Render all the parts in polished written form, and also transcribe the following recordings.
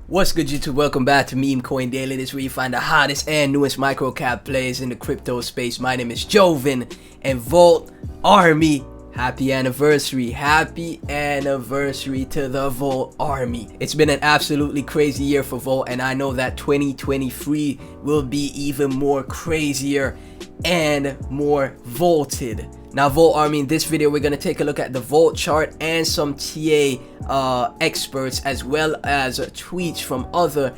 What's good, YouTube? Welcome back to Meme Coin Daily. This is where you find the hottest and newest microcap plays in the crypto space. My name is Joven, and Volt Army, happy anniversary. Happy anniversary to the Volt Army. It's been an absolutely crazy year for Volt, and I know that 2023 will be even more crazier and more vaulted. Now, Volt Army, in this video we're going to take a look at the Volt chart and some TA experts, as well as tweets from other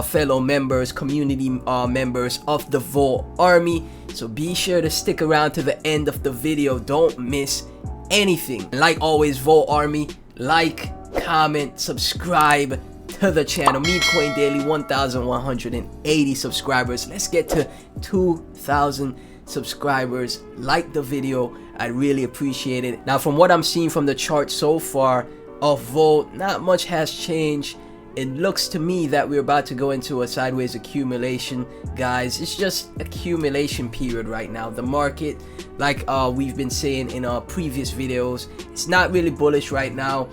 fellow members, community members of the Volt Army. So be sure to stick around to the end of the video. Don't miss anything. Like always, Volt Army, like, comment, subscribe to the channel. Meme Coin Daily, 1,180 subscribers. Let's get to 2,000 subscribers. Like the video, I'd really appreciate it. Now, from what I'm seeing from the chart so far of Volt, not much has changed. It looks to me that we're about to go into a sideways accumulation, guys. It's just accumulation period right now. The market, like we've been saying in our previous videos, it's not really bullish right now.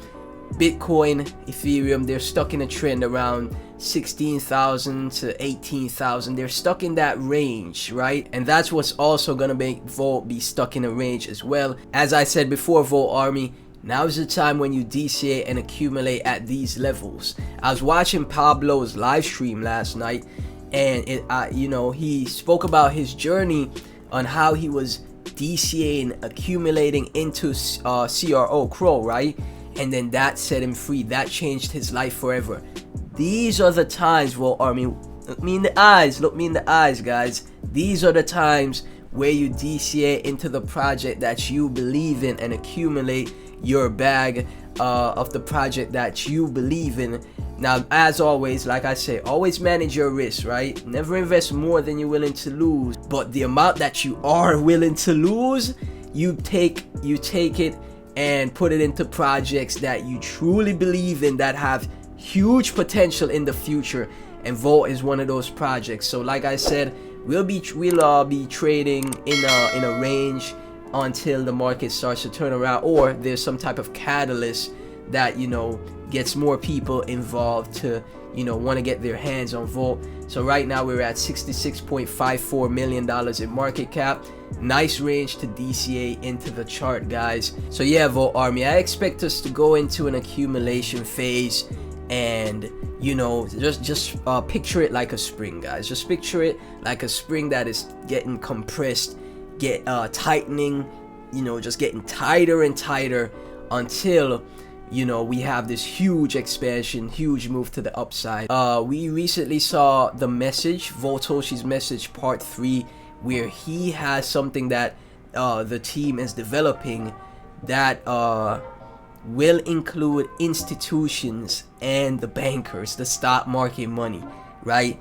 Bitcoin, Ethereum, they're stuck in a trend around 16,000 to 18,000. They're stuck in that range, right? And that's what's also gonna make Volt be stuck in a range as well. As I said before, Volt Army, now's the time when you DCA and accumulate at these levels. I was watching Pablo's live stream last night, and he spoke about his journey on how he was DCAing, accumulating into CRO Crow, right? And then that set him free. That changed his life forever. These are the times, Volt Army, look me in the eyes, guys. These are the times where you DCA into the project that you believe in and accumulate your bag of the project that you believe in. Now, as always, like I say, always manage your risk, right? Never invest more than you're willing to lose, but the amount that you are willing to lose, you take it and put it into projects that you truly believe in, that have huge potential in the future. And Volt is one of those projects. So like I said, we'll be trading in a range until the market starts to turn around, or there's some type of catalyst that gets more people involved to want to get their hands on Volt. So right now we're at $66.54 million in market cap. Nice range to DCA into the chart, guys. So yeah, Volt Army, I expect us to go into an accumulation phase, and just picture it like a spring, guys. Just picture it like a spring that is getting compressed, tightening, just getting tighter and tighter until we have this huge expansion, huge move to the upside. We recently saw the message, Voltoshi's message part 3, where he has something that the team is developing that will include institutions and the bankers, the stock market money, right?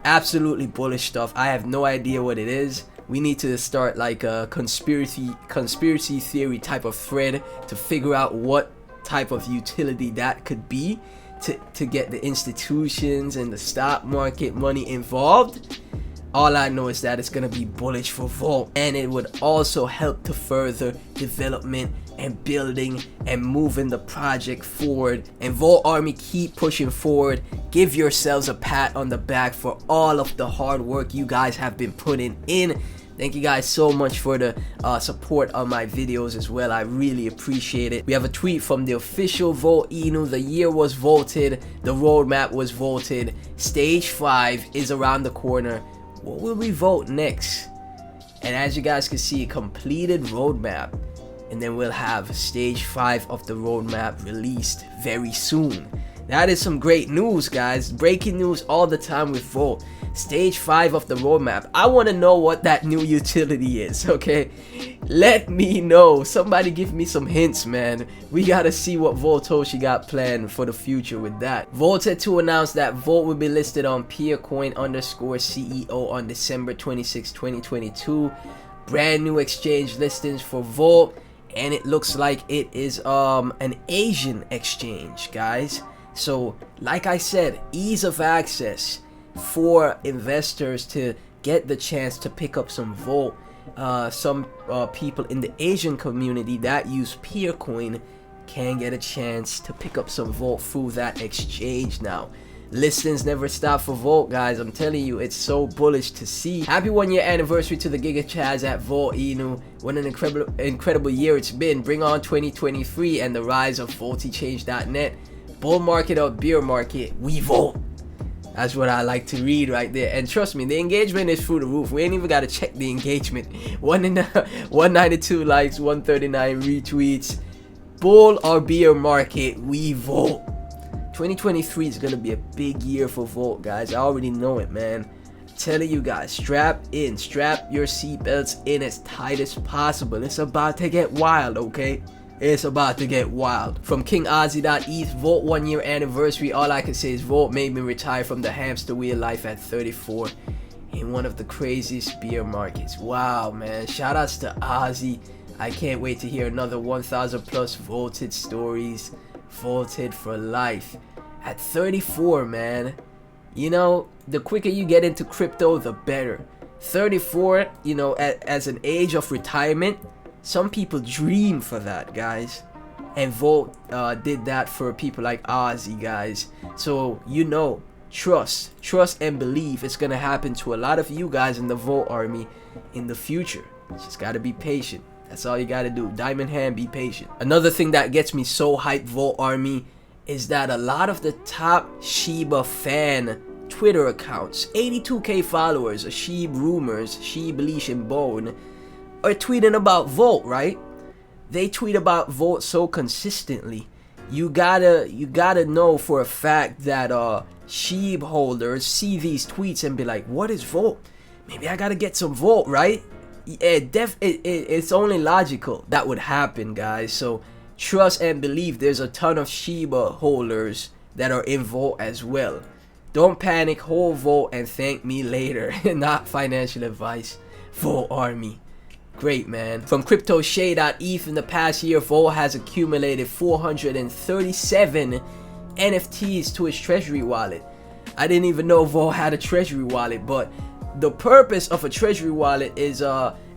Absolutely bullish stuff. I have no idea what it is. We need to start like a conspiracy theory type of thread to figure out what type of utility that could be to get the institutions and the stock market money involved. All I know is that it's gonna be bullish for Volt, and it would also help to further development and building and moving the project forward. And Volt Army, keep pushing forward. Give yourselves a pat on the back for all of the hard work you guys have been putting in. Thank you guys so much for the support on my videos as well. I really appreciate it. We have a tweet from the official Volt Inu. The year was vaulted. The roadmap was vaulted. Stage 5 is around the corner. What will we vote next? And as you guys can see, completed roadmap. And then we'll have stage 5 of the roadmap released very soon. That is some great news, guys. Breaking news all the time with Volt. Stage 5 of the roadmap. I want to know what that new utility is, okay? Let me know. Somebody give me some hints, man. We gotta see what Voltoshi got planned for the future with that. Volt had to announce that Volt will be listed on peercoin_CEO on December 26, 2022. Brand new exchange listings for Volt, and it looks like it is an Asian exchange, guys. So like I said, ease of access for investors to get the chance to pick up some Volt. Some people in the Asian community that use Peercoin can get a chance to pick up some Volt through that exchange now. Listings never stop for Volt, guys. I'm telling you, it's so bullish to see. Happy 1 year anniversary to the Giga Chaz at Volt Inu. What an incredible year it's been. Bring on 2023 and the rise of VoltyChange.net. Bull market or beer market, we Volt. That's what I like to read right there. And trust me, the engagement is through the roof. We ain't even got to check the engagement. 192 likes, 139 retweets. Bull or beer market, we Volt. 2023 is gonna be a big year for Volt, guys. I already know it, man. I'm telling you guys, strap in, strap your seatbelts in as tight as possible. It's about to get wild, okay? It's about to get wild. From KingOzzy.eth, Volt 1 year anniversary. All I can say is Volt made me retire from the hamster wheel life at 34 in one of the craziest beer markets. Wow, man. Shout outs to Ozzy. I can't wait to hear another 1,000 plus Volted stories. Volted for life at 34, man. You know, the quicker you get into crypto, the better. 34, you know, as an age of retirement, some people dream for that, guys. And Volt did that for people like Ozzy, guys. So, you know, trust and believe it's gonna happen to a lot of you guys in the Volt army in the future. Just gotta be patient. That's all you gotta do. Diamond hand, be patient. Another thing that gets me so hyped, Volt Army, is that a lot of the top Shiba fan Twitter accounts, 82k followers, Sheeb Rumors, Sheeb Leash and Bone, are tweeting about Volt, right? They tweet about Volt so consistently. You gotta know for a fact that Sheeb holders see these tweets and be like, what is Volt? Maybe I gotta get some Volt, right? It's only logical that would happen, guys. So trust and believe. There's a ton of Shiba holders that are in Volt as well. Don't panic, hold Volt and thank me later. Not financial advice. Volt Army, great, man. From CryptoShay.eth, in the past year, Volt has accumulated 437 NFTs to its treasury wallet. I didn't even know Volt had a treasury wallet, but the purpose of a treasury wallet is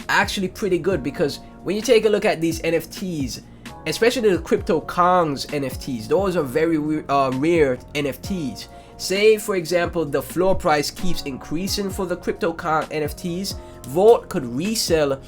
actually pretty good, because when you take a look at these NFTs, especially the CryptoKongz NFTs, those are very rare NFTs. Say for example the floor price keeps increasing for the CryptoKongz NFTs, Volt could resell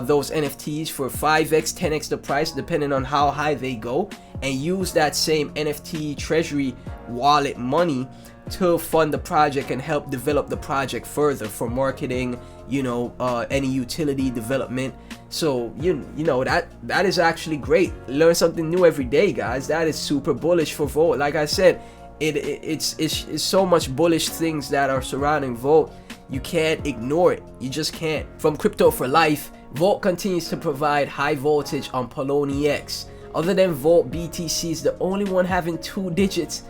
those NFTs for 5x 10x the price depending on how high they go, and use that same NFT treasury wallet money to fund the project and help develop the project further for marketing, you know, any utility development. So you know that is actually great. Learn something new every day, guys. That is super bullish for Volt. Like I said, it's so much bullish things that are surrounding Volt. You can't ignore it. You just can't. From Crypto for Life, Volt continues to provide high voltage on Poloniex. Other than Volt, BTC is the only one having 2 digits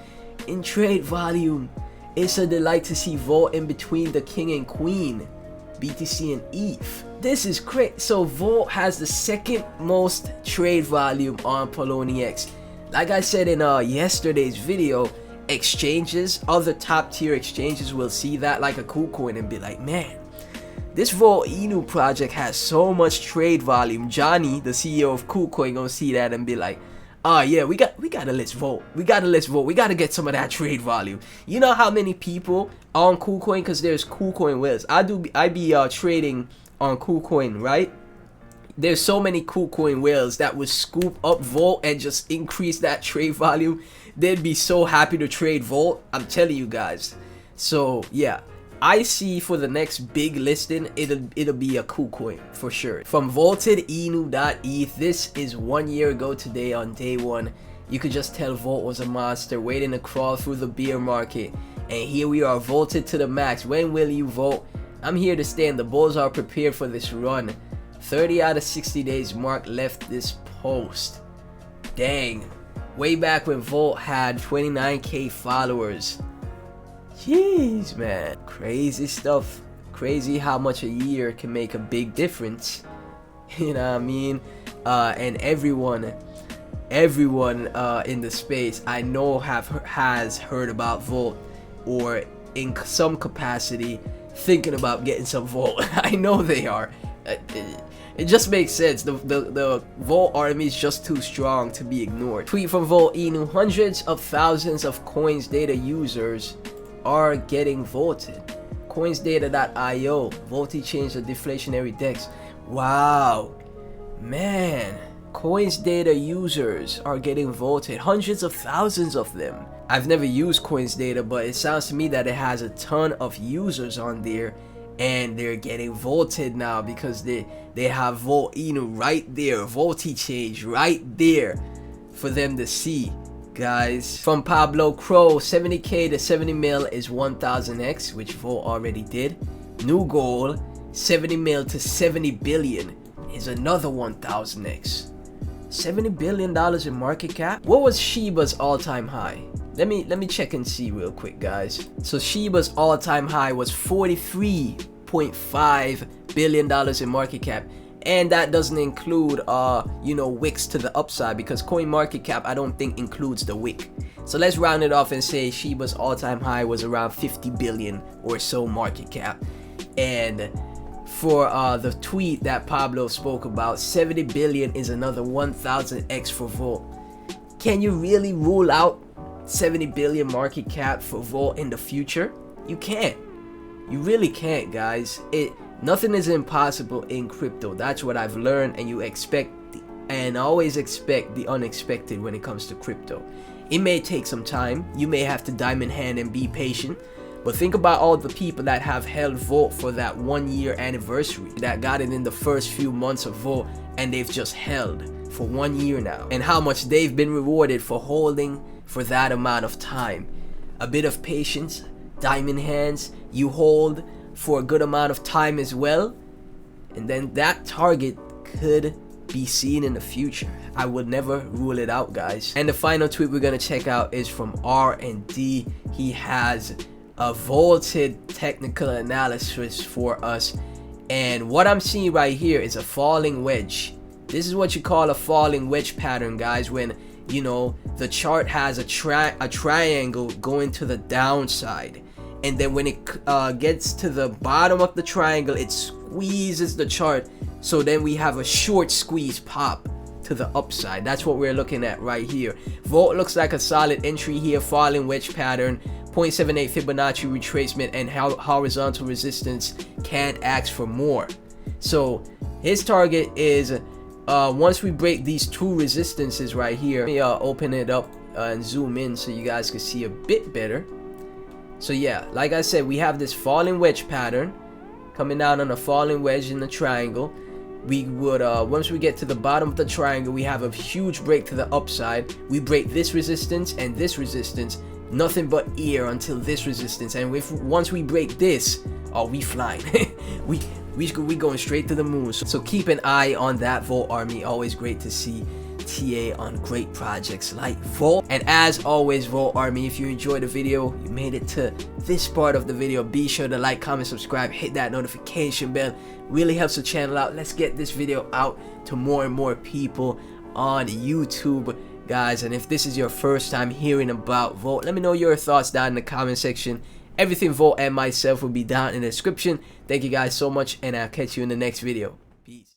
in trade volume. It's a delight to see Volt in between the king and queen, BTC and ETH. This is great. So Volt has the second most trade volume on Poloniex. Like I said in yesterday's video, exchanges, other top tier exchanges will see that like a KuCoin and be like, man, this Volt Inu project has so much trade volume. Johnny, the CEO of KuCoin, gonna see that and be like, oh yeah, we gotta list Volt. We gotta get some of that trade volume. You know how many people on KuCoin, because there's KuCoin whales. I be trading on KuCoin, right? There's so many KuCoin whales that would scoop up Volt and just increase that trade volume. They'd be so happy to trade Volt, I'm telling you guys. So yeah, I see for the next big listing, it'll be a KuCoin for sure. From voltedinu.eth, this is 1 year ago today on day 1. You could just tell Volt was a monster waiting to crawl through the beer market. And here we are, vaulted to the max. When will you Volt? I'm here to stay and the bulls are prepared for this run. 30 out of 60 days Mark left this post. Dang. Way back when Volt had 29k followers. Jeez, man. Crazy stuff. Crazy how much a year can make a big difference. You know what I mean? And everyone in the space I know has heard about Volt, or in some capacity thinking about getting some Volt. I know they are. It just makes sense. The Volt army is just too strong to be ignored. Tweet from Volt Inu. Hundreds of thousands of coins data users are getting voted. Coinsdata.io. Volty changed the deflationary dex. Wow. Man. Coins data users are getting voted. Hundreds of thousands of them. I've never used Coins data, but it sounds to me that it has a ton of users on there, and they're getting voted now because they have Volt Inu right there, Volty change right there for them to see, guys. From Pablo Crow, 70k to 70 mil is 1000x, which Volt already did. New goal, 70 mil to 70 billion is another 1000x. $70 billion in market cap. What was Shiba's all-time high? Let me check and see real quick, guys. So Shiba's all-time high was $43.5 billion in market cap, and that doesn't include wicks to the upside, because coin market cap I don't think includes the wick. So let's round it off and say Shiba's all-time high was around 50 billion or so market cap. And for the tweet that Pablo spoke about, 70 billion is another 1000x for Volt. Can you really rule out 70 billion market cap for Volt in the future? You can't. You really can't, guys. Nothing is impossible in crypto. That's what I've learned, and you expect and always expect the unexpected when it comes to crypto. It may take some time. You may have to diamond hand and be patient. But think about all the people that have held Volt for that 1 year anniversary, that got it in the first few months of Volt, and they've just held for 1 year now, and how much they've been rewarded for holding for that amount of time. A bit of patience, diamond hands, you hold for a good amount of time as well, and then that target could be seen in the future. I would never rule it out, guys. And the final tweet we're gonna check out is from R&D. He has a vaulted technical analysis for us, and what I'm seeing right here is a falling wedge. This is what you call a falling wedge pattern, guys, when the chart has a triangle going to the downside, and then when it gets to the bottom of the triangle, it squeezes the chart, so then we have a short squeeze pop to the upside. That's what we're looking at right here. Volt looks like a solid entry here. Falling wedge pattern, 0.78 Fibonacci retracement, and horizontal resistance. Can't ask for more. So his target is once we break these two resistances right here. Let me open it up and zoom in so you guys can see a bit better. So yeah, like I said, we have this falling wedge pattern coming down on a falling wedge in the triangle. We would once we get to the bottom of the triangle, we have a huge break to the upside. We break this resistance and this resistance, nothing but air until this resistance, and once we break this, we flying. we going straight to the moon. So keep an eye on that, Volt army. Always great to see TA on great projects like Volt. And as always, Volt army, if you enjoyed the video, you made it to this part of the video, be sure to like, comment, subscribe, hit that notification bell. Really helps the channel out. Let's get this video out to more and more people on YouTube, guys. And if this is your first time hearing about Volt, let me know your thoughts down in the comment section. Everything Volt and myself will be down in the description. Thank you guys so much, and I'll catch you in the next video. Peace.